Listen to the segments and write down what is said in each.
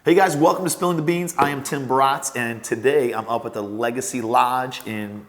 Hey guys, welcome to Spilling the Beans. I am Tim Bratz, and today I'm up at the Legacy Lodge in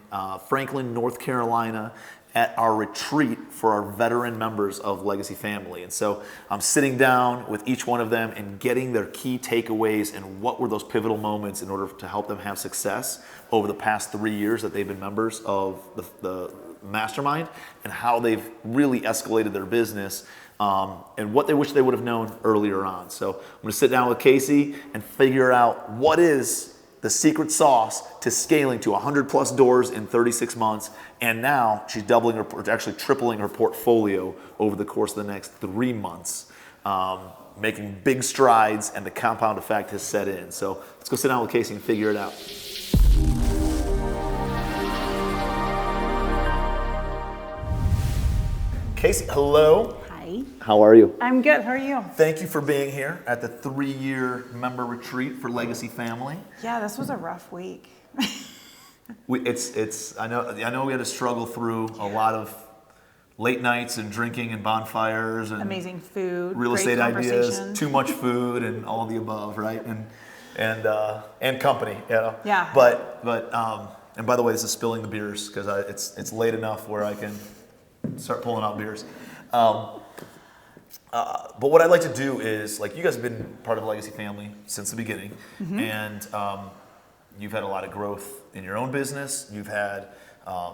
Franklin, North Carolina at our retreat for our veteran members of Legacy Family. And so I'm sitting down with each one of them and getting their key takeaways and what were those pivotal moments in order to help them have success over the past 3 years that they've been members of the mastermind, and how they've really escalated their business and what they wish they would have known earlier on. So I'm going to sit down with Kaci and figure out what is the secret sauce to scaling to 100 plus doors in 36 months. And now she's actually tripling her portfolio over the course of the next 3 months, making big strides, and the compound effect has set in. So let's go sit down with Kaci and figure it out. Kaci, hello. Hi. How are you? I'm good. How are you? Thank you for being here at the 3-year member retreat for Legacy Family. Yeah, this was a rough week. I know we had to struggle through a lot of late nights and drinking and bonfires and amazing food, real great estate ideas, too much Mm-hmm. food, and all of the above, right? And company, you know. Yeah. But and by the way, this is spilling the beers because it's late enough where I can start pulling out beers. But what I'd like to do is, like, you guys have been part of Legacy Family since the beginning, Mm-hmm. and you've had a lot of growth in your own business. You've had a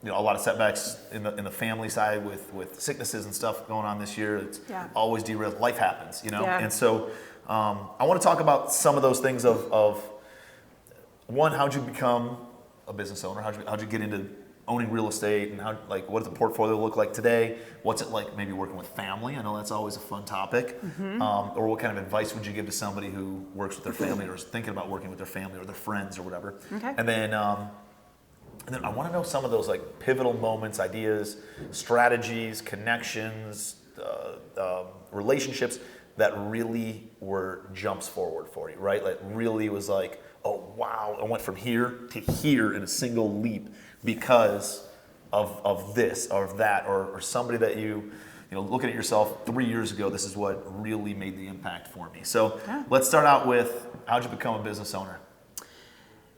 lot of setbacks in the family side with sicknesses and stuff going on this year. It's always derailed. Life happens, you know. Yeah. And so I want to talk about some of those things of one, how'd you become a business owner? How'd you get into owning real estate, and what does the portfolio look like today? What's it like maybe working with family? I know that's always a fun topic. Mm-hmm. Or what kind of advice would you give to somebody who works with their family or is thinking about working with their family or their friends or whatever? Okay. And then I want to know some of those like pivotal moments, ideas, strategies, connections, relationships that really were jumps forward for you, right? Like really was like, oh wow, I went from here to here in a single leap because of this or that, or somebody that you looking at yourself 3 years ago, this is what really made the impact for me. So let's start out with, how'd you become a business owner?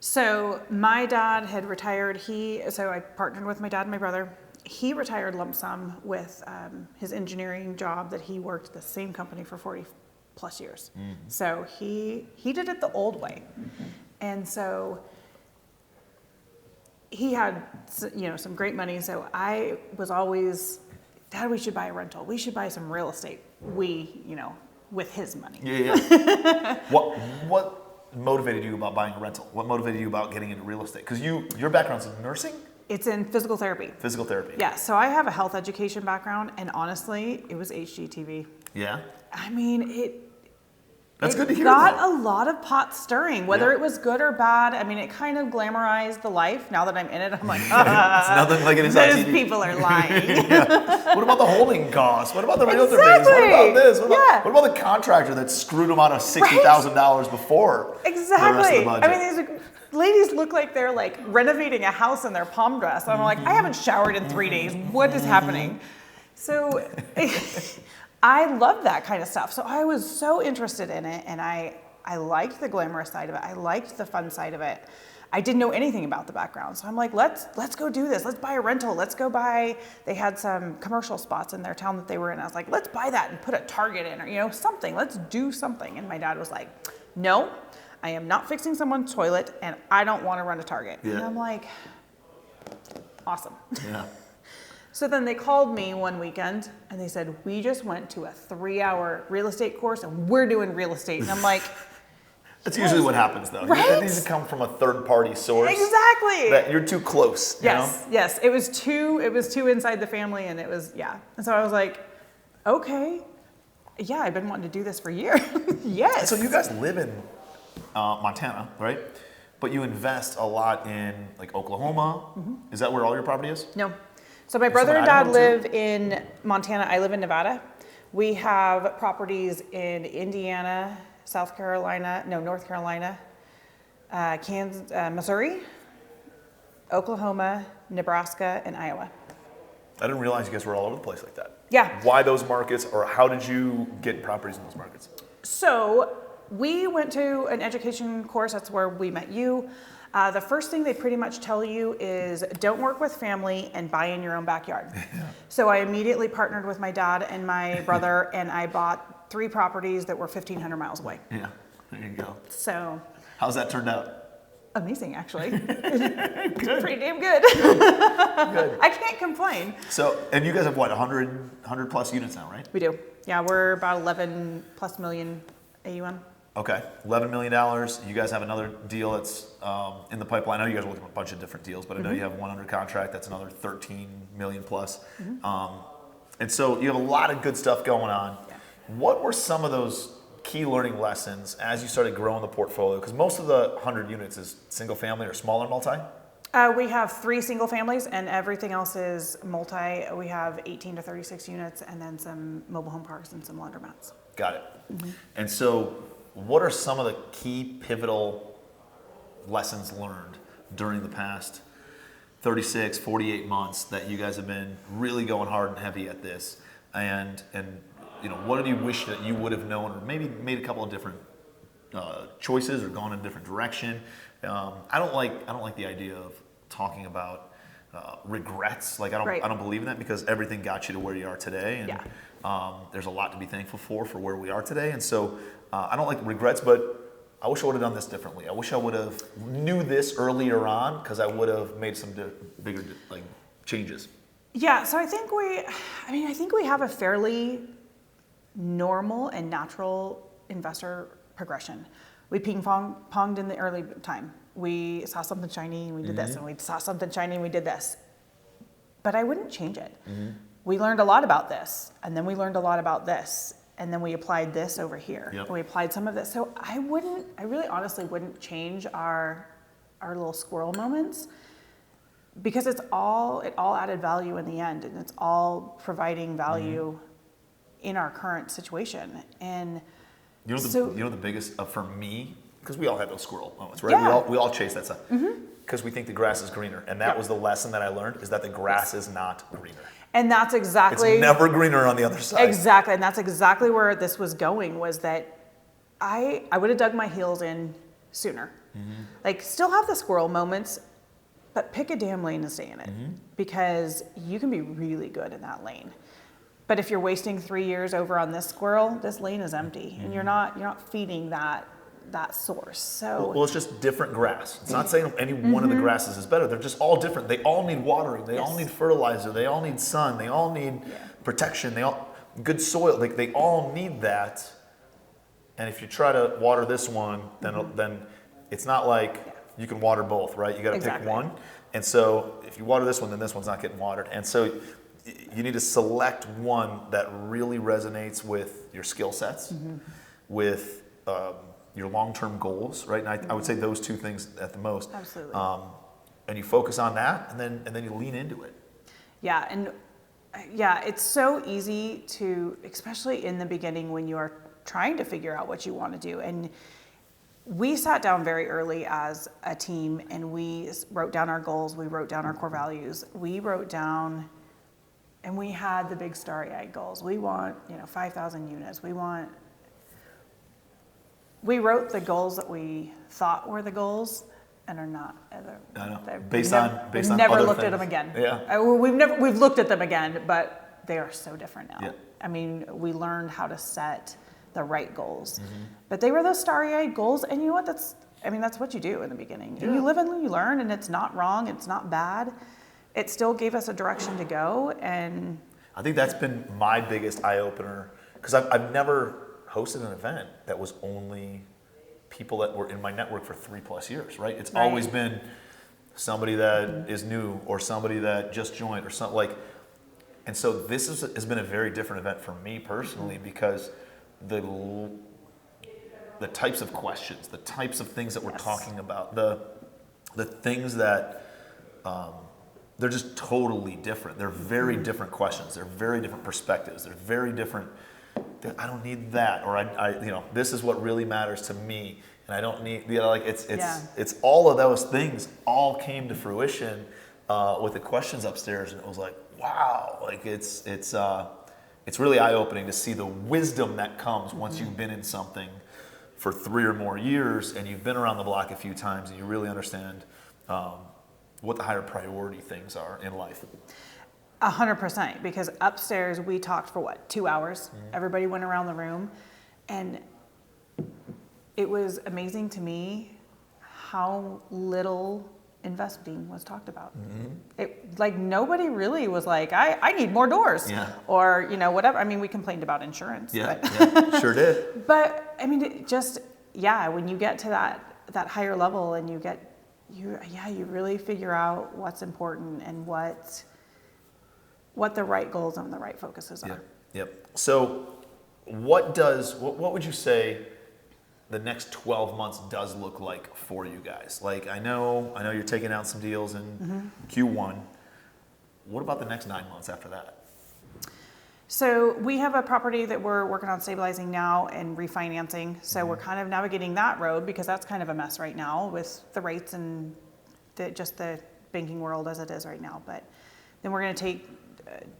So my dad had retired. So I partnered with my dad and my brother. He retired lump sum with his engineering job that he worked at the same company for 40 plus years. Mm-hmm. So he did it the old way. And so he had, some great money. So I was always, Dad, we should buy a rental. We should buy some real estate. With his money. Yeah. What motivated you about buying a rental? What motivated you about getting into real estate? Because your background's in nursing? It's in physical therapy. Physical therapy. Yeah. So I have a health education background, and honestly, it was HGTV. Yeah. I mean, That's good to hear. Got a lot of pot stirring, whether it was good or bad. I mean, it kind of glamorized the life. Now that I'm in it, I'm like, it's nothing like it is on those TV. people are lying. What about the holding costs? What about the realtor fees? What about this? What about the contractor that screwed them out of $60,000 before Exactly. the rest of the budget? I mean, these ladies look like they're like renovating a house in their palm dress. I'm like, I haven't showered in 3 days. What is happening? So I love that kind of stuff. So I was so interested in it, and I liked the glamorous side of it. I liked the fun side of it. I didn't know anything about the background. So I'm like, let's go do this. Let's buy a rental. Let's go buy, they had some commercial spots in their town that they were in. I was like, let's buy that and put a Target in, or something. Let's do something. And my dad was like, no, I am not fixing someone's toilet, and I don't want to run a Target. Yeah. And I'm like, awesome. Yeah. So then they called me one weekend and they said, we just went to a 3-hour real estate course and we're doing real estate. And I'm like, that's usually what happens though. Right? It needs to come from a third party source. Exactly. That you're too close. Yes. It was too inside the family, and it was, And so I was like, okay. Yeah, I've been wanting to do this for years. Yes. So you guys live in Montana, right? But you invest a lot in like Oklahoma. Mm-hmm. Is that where all your property is? No. So my brother and dad live in Montana. I live in Nevada. We have properties in Indiana, North Carolina, Kansas, Missouri, Oklahoma, Nebraska, and Iowa. I didn't realize you guys were all over the place like that. Yeah. Why those markets, or how did you get properties in those markets? So we went to an education course. That's where we met you. The first thing they pretty much tell you is don't work with family and buy in your own backyard. Yeah. So I immediately partnered with my dad and my brother, and I bought 3 properties that were 1,500 miles away. Yeah, there you go. So how's that turned out? Amazing, actually. Good. Pretty damn good. Good. I can't complain. So, and you guys have what, 100 plus units now, right? We do. Yeah, we're about 11 plus million AUM. Okay, $11 million. You guys have another deal that's in the pipeline. I know you guys are looking at a bunch of different deals, but I know you have one under contract. That's another 13 million plus. And so you have a lot of good stuff going on. Yeah. What were some of those key learning lessons as you started growing the portfolio? Because most of the 100 units is single family or smaller multi? We have 3 single families and everything else is multi. We have 18 to 36 units and then some mobile home parks and some laundromats. Got it. And so what are some of the key pivotal lessons learned during the past 36, 48 months that you guys have been really going hard and heavy at this? And you know, what do you wish that you would have known, or maybe made a couple of different choices or gone in a different direction? I don't like the idea of talking about regrets. Like I don't believe in that, because everything got you to where you are today, and there's a lot to be thankful for where we are today. And so I don't like regrets, but I wish I would have done this differently. I wish I would have knew this earlier on, because I would have made some bigger changes. Yeah. So I think we have a fairly normal and natural investor progression. We ping-ponged in the early time. We saw something shiny and we did this, and we saw something shiny and we did this. But I wouldn't change it. We learned a lot about this, and then we learned a lot about this, and then we applied this over here. Yep. And we applied some of this. So I really honestly wouldn't change our little squirrel moments, because it all added value in the end, and it's all providing value in our current situation. And you know the biggest for me, because we all have those squirrel moments, right? Yeah. We all chase that stuff because we think the grass is greener, and that was the lesson that I learned, is that the grass is not greener. And that's exactly, it's never greener on the other side. Exactly, and that's exactly where this was going, was that I would have dug my heels in sooner. Like, still have the squirrel moments, but pick a damn lane to stay in it, because you can be really good in that lane. But if you're wasting 3 years over on this squirrel, this lane is empty, and you're not feeding that source. So well, it's just different grass. It's not saying any one of the grasses is better. They're just all different. They all need watering. They all need fertilizer. They all need sun. They all need protection. They all good soil. They all need that. And if you try to water this one, then it's not like you can water both, right? You got to pick one. And so if you water this one, then this one's not getting watered. And so you need to select one that really resonates with your skill sets, with your long-term goals, right? And I would say those 2 things at the most. Absolutely. And you focus on that, and then you lean into it. Yeah, and it's so easy to, especially in the beginning when you are trying to figure out what you want to do. And we sat down very early as a team, and we wrote down our goals. We wrote down our core values. We wrote down, and we had the big starry-eyed goals. We want 5,000 units. We wrote the goals that we thought were the goals, and are not. I know. Based on never other looked things. at them again. Yeah. We've looked at them again, but they are so different now. Yeah. I mean, we learned how to set the right goals, but they were those starry-eyed goals. And you know what? That's what you do in the beginning. Yeah. And you live and you learn, and it's not wrong. It's not bad. It still gave us a direction to go, and I think that's been my biggest eye opener, because I've never hosted an event that was only people that were in my network for 3+ years, right? It's always been somebody that is new, or somebody that just joined, or something like. And so this has been a very different event for me personally, because the types of questions, the types of things that we're talking about, the things that they're just totally different. They're very different questions. They're very different perspectives. They're very different. I don't need that, or I this is what really matters to me, and I don't need it's all of those things all came to fruition with the questions upstairs, and it was like, wow, like it's really eye-opening to see the wisdom that comes once you've been in something for 3 or more years, and you've been around the block a few times, and you really understand what the higher priority things are in life. 100%, because upstairs we talked for 2 hours. Everybody went around the room, and it was amazing to me how little investing was talked about. It, like, nobody really was like, I need more doors, or whatever. I mean, we complained about insurance. Sure did. But I mean, it just when you get to that higher level, and you really figure out what's important and what the right goals and the right focuses are. Yep. So what would you say the next 12 months does look like for you guys? Like, I know you're taking out some deals in Q1. What about the next 9 months after that? So we have a property that we're working on stabilizing now and refinancing. So we're kind of navigating that road, because that's kind of a mess right now with the rates and just the banking world as it is right now. But then we're going to take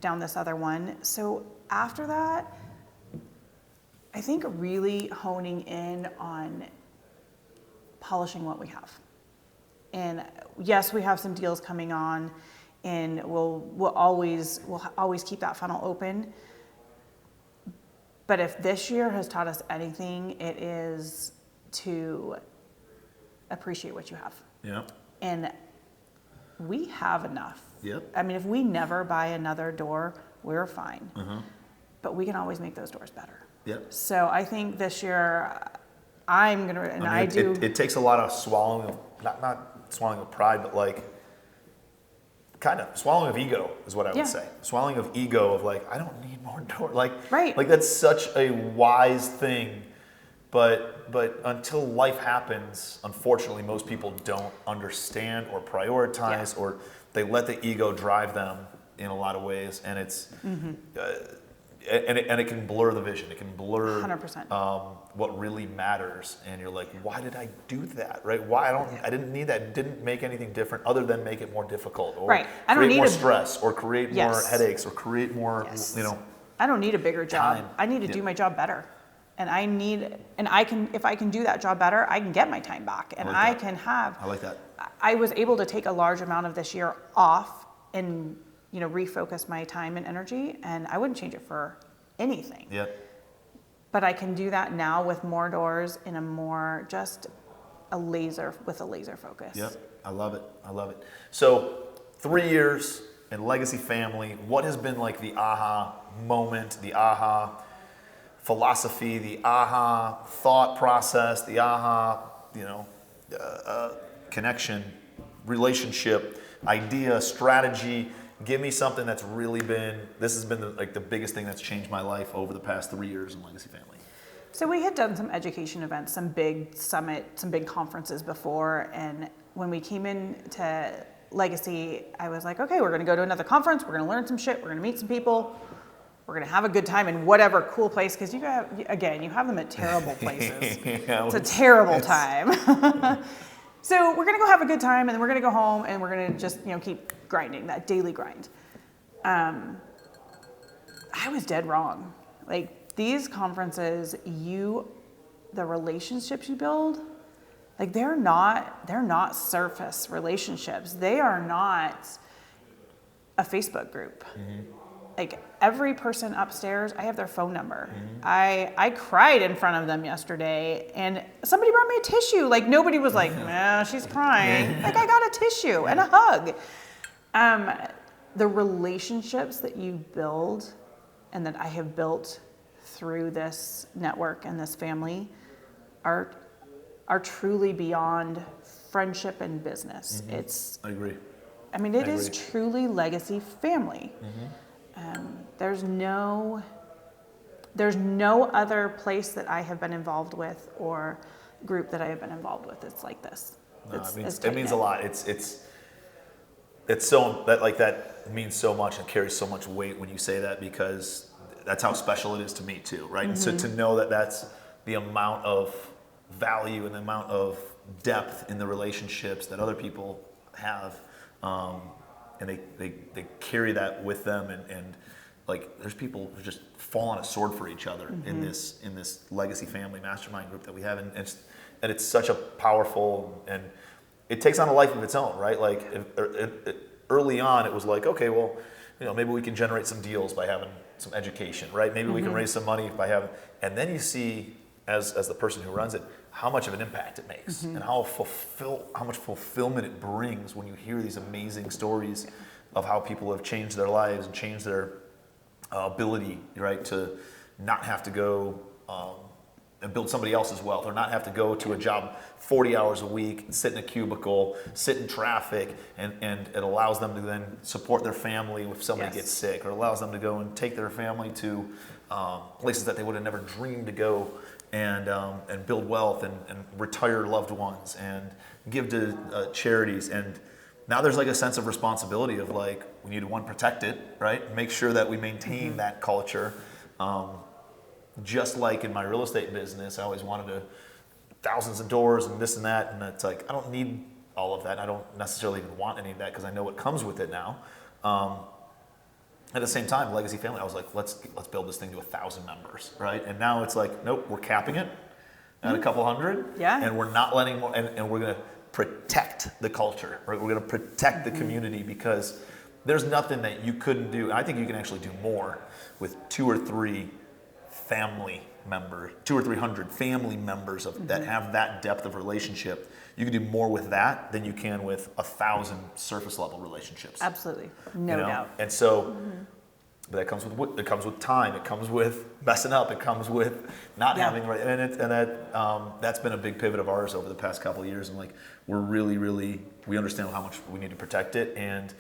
down this other one. So after that, I think really honing in on polishing what we have. And yes, we have some deals coming on, and we'll always keep that funnel open. But if this year has taught us anything, it is to appreciate what you have. Yeah. And we have enough. Yep. I mean, if we never buy another door, we're fine. But we can always make those doors better. Yep. So I think this year I'm gonna, and I do. It takes a lot of swallowing of, not swallowing of pride, but like kind of swallowing of ego is what I would say. Swallowing of ego of like, I don't need more doors. Like, right. Like, that's such a wise thing. But until life happens, unfortunately, most people don't understand or prioritize, or they let the ego drive them in a lot of ways, and it's and it can blur the vision. It can blur 100%. What really matters, and you're like, why did I do that? Right? Why I didn't need that. It didn't make anything different other than make it more difficult, or right. I don't create need more stress, or create more headaches, or create more I don't need a bigger job. time. I need to do my job better. And if I can do that job better, I can get my time back, and I like that. I was able to take a large amount of this year off and refocus my time and energy, and I wouldn't change it for anything. Yep. But I can do that now with more doors in with a laser focus. Yep. I love it. So 3 years in Legacy Family, what has been like the aha moment, the aha philosophy, the aha thought process, the aha, connection, relationship, idea, strategy? Give me something that's really this has been the biggest thing that's changed my life over the past 3 years in Legacy Family. So we had done some education events, some big some big conferences before, and when we came into Legacy, I was like, okay, we're going to go to another conference, we're going to learn some shit, we're going to meet some people, we're going to have a good time in whatever cool place, because you have them at terrible places. It's a terrible time. So we're going to go have a good time, and then we're going to go home, and we're going to just keep grinding, that daily grind. I was dead wrong. Like, these conferences, the relationships you build, like, they're not surface relationships. They are not a Facebook group. Like, every person upstairs, I have their phone number. I cried in front of them yesterday, and somebody brought me a tissue. Like, nobody was like, nah, she's crying. Like, I got a tissue and a hug. The relationships that you build and that I have built through this network and this family are truly beyond friendship and business. I agree. I mean, it is truly Legacy Family. There's no other place that I have been involved with or group that I have been involved with that's like this. No, it means a lot. It's so that means so much and carries so much weight when you say that, because that's how special it is to me too, right? And so to know that that's the amount of value and the amount of depth in the relationships that other people have, and they carry that with them, and like there's people who just fall on a sword for each other in this legacy family mastermind group that we have, and it's such a powerful, and it takes on a life of its own, right? Like early on, it was like, okay, well, maybe we can generate some deals by having some education, right? Maybe we can raise some money by having, and then you see as the person who runs it, how much of an impact it makes and how much fulfillment it brings when you hear these amazing stories of how people have changed their lives and changed their ability, right, to not have to go and build somebody else's wealth, or not have to go to a job 40 hours a week, sit in a cubicle, sit in traffic, and it allows them to then support their family if somebody gets sick, or allows them to go and take their family to places that they would have never dreamed to go, and build wealth, and retire loved ones, and give to charities. And now there's like a sense of responsibility of like, we need to protect it, right? Make sure that we maintain that culture. Just like in my real estate business, I always wanted thousands of doors and this and that, and it's like, I don't need all of that. I don't necessarily even want any of that because I know what comes with it now. At the same time, Legacy Family, I was like, let's build this thing to 1,000 members, right? And now it's like, nope, we're capping it at a couple hundred, and we're not letting more, and we're going to protect the culture, right? We're going to protect the community, because there's nothing that you couldn't do. I think you can actually do more with 200 or 300 family members that have that depth of relationship. You can do more with that than you can with 1,000 surface level relationships. Absolutely, no doubt. And so, but that comes with time. It comes with messing up. It comes with not having right. And that's been a big pivot of ours over the past couple of years. And like, we understand how much we need to protect it and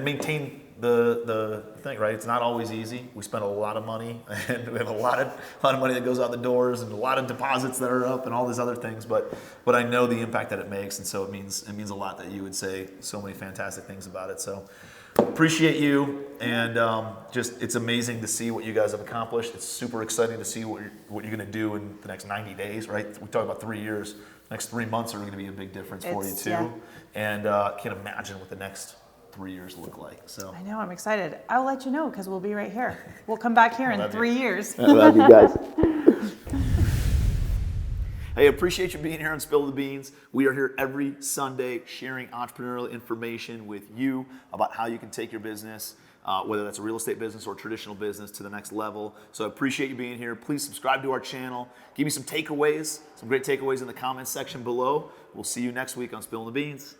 maintain the thing, right? It's not always easy. We spend a lot of money, and we have a lot of money that goes out the doors, and a lot of deposits that are up, and all these other things. But I know the impact that it makes, and so it means a lot that you would say so many fantastic things about it. So appreciate you, and it's amazing to see what you guys have accomplished. It's super exciting to see what you're going to do in the next 90 days, right? We talk about 3 years. Next 3 months are going to be a big difference for you too, and can't imagine what the next 3 years look like. So I know, I'm excited. I'll let you know because we'll be right here. We'll come back here in 3 years. I love you guys. Hey, appreciate you being here on Spill the Beans. We are here every Sunday sharing entrepreneurial information with you about how you can take your business, whether that's a real estate business or traditional business, to the next level. So I appreciate you being here. Please subscribe to our channel. Give me some takeaways, some great takeaways in the comments section below. We'll see you next week on Spill the Beans.